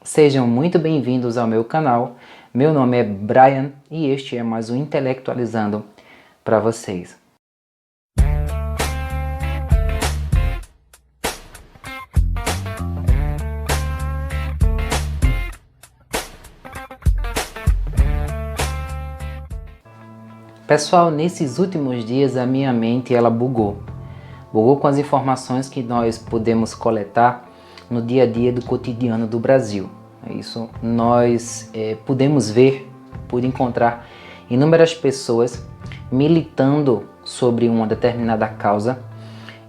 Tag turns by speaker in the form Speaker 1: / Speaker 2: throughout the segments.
Speaker 1: Sejam muito bem-vindos ao meu canal. Meu nome é Brian e este é mais um Intelectualizando para vocês. Pessoal, nesses últimos dias a minha mente bugou com as informações que nós podemos coletar no dia a dia do cotidiano do Brasil. Isso nós podemos ver, encontrar inúmeras pessoas militando sobre uma determinada causa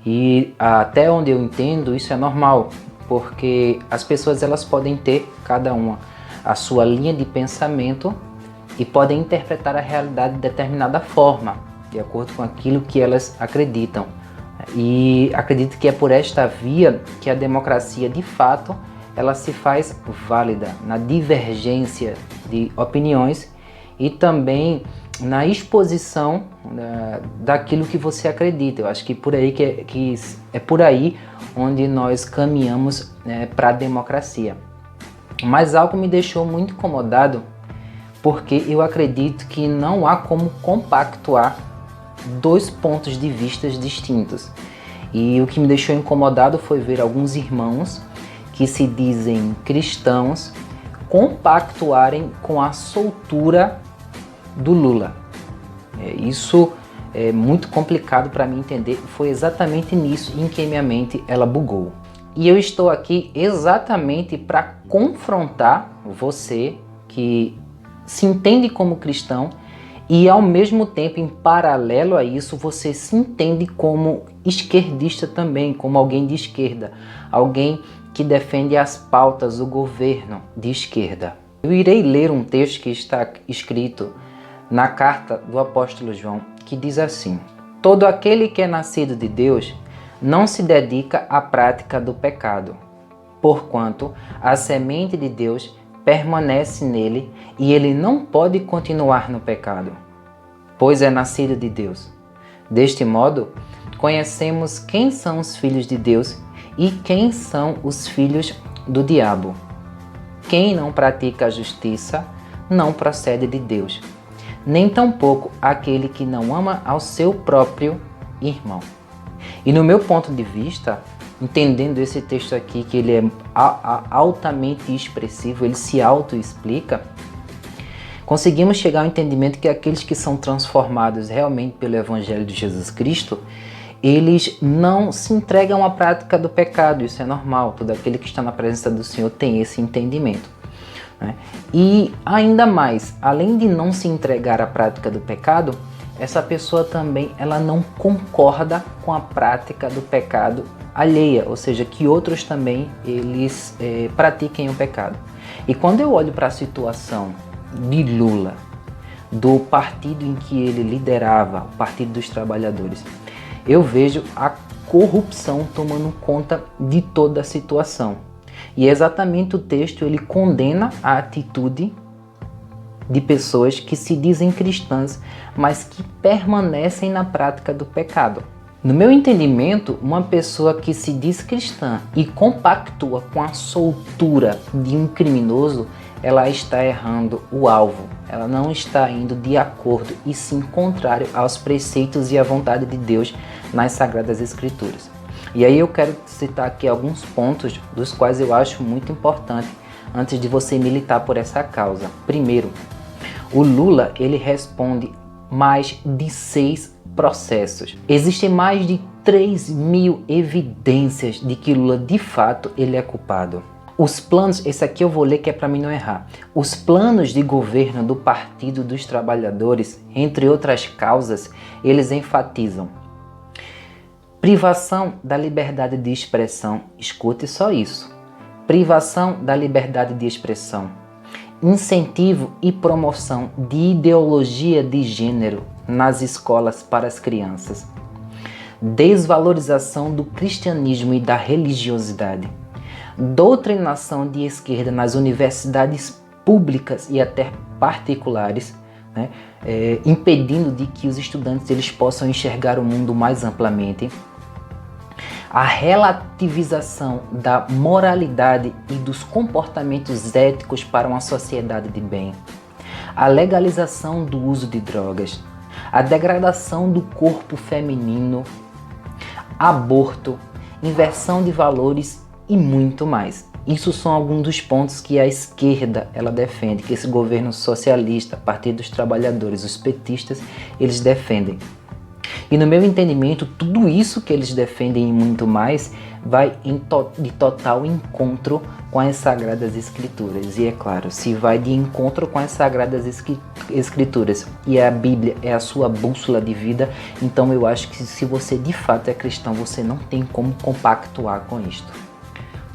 Speaker 1: e até onde eu entendo isso é normal, porque as pessoas elas podem ter cada uma a sua linha de pensamento e podem interpretar a realidade de determinada forma, de acordo com aquilo que elas acreditam. E acredito que é por esta via que a democracia, de fato, ela se faz válida, na divergência de opiniões e também na exposição daquilo que você acredita. Eu acho que é por aí onde nós caminhamos para a democracia. Mas algo me deixou muito incomodado, porque eu acredito que não há como compactuar dois pontos de vista distintos. E o que me deixou incomodado foi ver alguns irmãos que se dizem cristãos compactuarem com a soltura do Lula. Isso é muito complicado para mim entender. Foi exatamente nisso em que minha mente bugou. E eu estou aqui exatamente para confrontar você que se entende como cristão e ao mesmo tempo, em paralelo a isso, você se entende como esquerdista também, como alguém de esquerda, alguém que defende as pautas do governo de esquerda. Eu irei ler um texto que está escrito na carta do apóstolo João, que diz assim: todo aquele que é nascido de Deus não se dedica à prática do pecado, porquanto a semente de Deus permanece nele e ele não pode continuar no pecado, pois é nascido de Deus. Deste modo, conhecemos quem são os filhos de Deus e quem são os filhos do diabo. Quem não pratica a justiça não procede de Deus, nem tampouco aquele que não ama ao seu próprio irmão. E no meu ponto de vista, entendendo esse texto aqui, que ele é altamente expressivo, ele se auto-explica, conseguimos chegar ao entendimento que aqueles que são transformados realmente pelo Evangelho de Jesus Cristo, eles não se entregam à prática do pecado. Isso é normal, todo aquele que está na presença do Senhor tem esse entendimento, né? E ainda mais, além de não se entregar à prática do pecado, essa pessoa também ela não concorda com a prática do pecado alheia, ou seja, que outros também eles pratiquem o pecado. E quando eu olho para a situação de Lula, do partido em que ele liderava, o Partido dos Trabalhadores, eu vejo a corrupção tomando conta de toda a situação. E é exatamente o texto, ele condena a atitude de pessoas que se dizem cristãs, mas que permanecem na prática do pecado. No meu entendimento, uma pessoa que se diz cristã e compactua com a soltura de um criminoso, ela está errando o alvo. Ela não está indo de acordo e sim contrário aos preceitos e à vontade de Deus nas Sagradas Escrituras. E aí eu quero citar aqui alguns pontos dos quais eu acho muito importante antes de você militar por essa causa. Primeiro, o Lula ele responde mais de 6 processos. Existem mais de 3.000 evidências de que Lula de fato ele é culpado. Os planos, esse aqui eu vou ler que é para mim não errar. Os planos de governo do Partido dos Trabalhadores, entre outras causas, eles enfatizam privação da liberdade de expressão. Escute só isso. Privação da liberdade de expressão. Incentivo e promoção de ideologia de gênero nas escolas para as crianças. Desvalorização do cristianismo e da religiosidade. Doutrinação de esquerda nas universidades públicas e até particulares, né? Impedindo de que os estudantes eles possam enxergar o mundo mais amplamente. a relativização da moralidade e dos comportamentos éticos para uma sociedade de bem, a legalização do uso de drogas, a degradação do corpo feminino, aborto, inversão de valores e muito mais. Isso são alguns dos pontos que a esquerda ela defende, que esse governo socialista, Partido dos Trabalhadores, os petistas, eles defendem. E no meu entendimento, tudo isso que eles defendem e muito mais vai de total encontro com as Sagradas Escrituras. E é claro, se vai de encontro com as Sagradas Escrituras e a Bíblia é a sua bússola de vida, então eu acho que se você de fato é cristão, você não tem como compactuar com isto.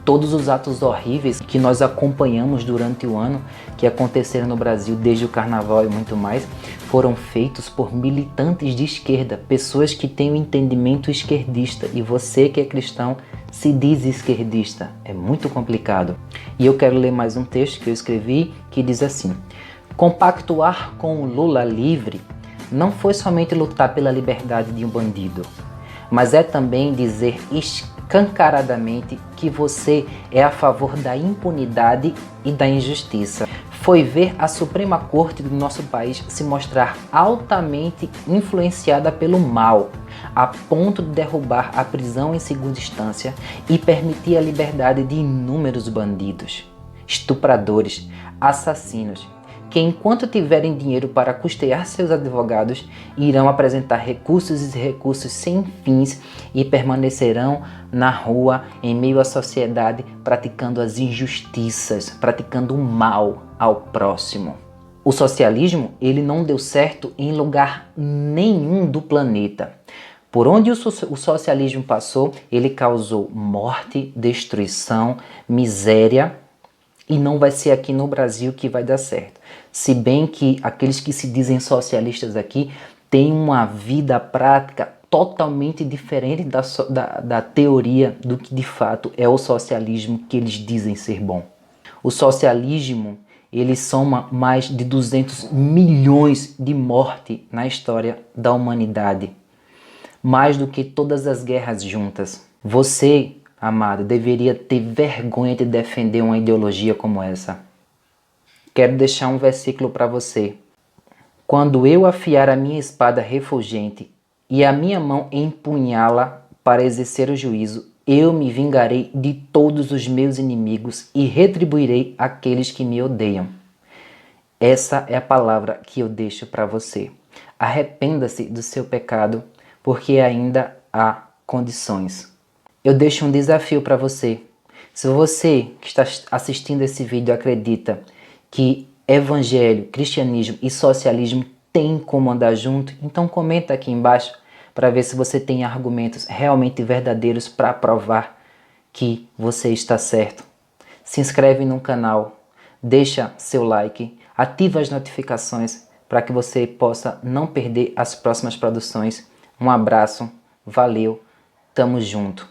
Speaker 1: Todos os atos horríveis que nós acompanhamos durante o ano, que aconteceram no Brasil desde o carnaval e muito mais, foram feitos por militantes de esquerda, pessoas que têm um entendimento esquerdista, e você que é cristão se diz esquerdista. É muito complicado. E eu quero ler mais um texto que eu escrevi que diz assim: compactuar com o Lula livre não foi somente lutar pela liberdade de um bandido, mas é também dizer escancaradamente que você é a favor da impunidade e da injustiça. Foi ver a Suprema Corte do nosso país se mostrar altamente influenciada pelo mal, a ponto de derrubar a prisão em segunda instância e permitir a liberdade de inúmeros bandidos, estupradores, assassinos, que enquanto tiverem dinheiro para custear seus advogados, irão apresentar recursos e recursos sem fins e permanecerão na rua, em meio à sociedade, praticando as injustiças, praticando o mal ao próximo. O socialismo, ele não deu certo em lugar nenhum do planeta. Por onde o socialismo passou, ele causou morte, destruição, miséria, e não vai ser aqui no Brasil que vai dar certo. Se bem que aqueles que se dizem socialistas aqui têm uma vida prática totalmente diferente da teoria do que de fato é o socialismo que eles dizem ser bom. O socialismo, ele soma mais de 200 milhões de mortes na história da humanidade. Mais do que todas as guerras juntas. Você, amado, deveria ter vergonha de defender uma ideologia como essa. Quero deixar um versículo para você. Quando eu afiar a minha espada refulgente e a minha mão empunhá-la para exercer o juízo, eu me vingarei de todos os meus inimigos e retribuirei aqueles que me odeiam. Essa é a palavra que eu deixo para você. Arrependa-se do seu pecado, porque ainda há condições. Eu deixo um desafio para você. Se você que está assistindo esse vídeo acredita que evangelho, cristianismo e socialismo têm como andar junto, então comenta aqui embaixo para ver se você tem argumentos realmente verdadeiros para provar que você está certo. Se inscreve no canal, deixa seu like, ativa as notificações para que você possa não perder as próximas produções. Um abraço, valeu, tamo junto.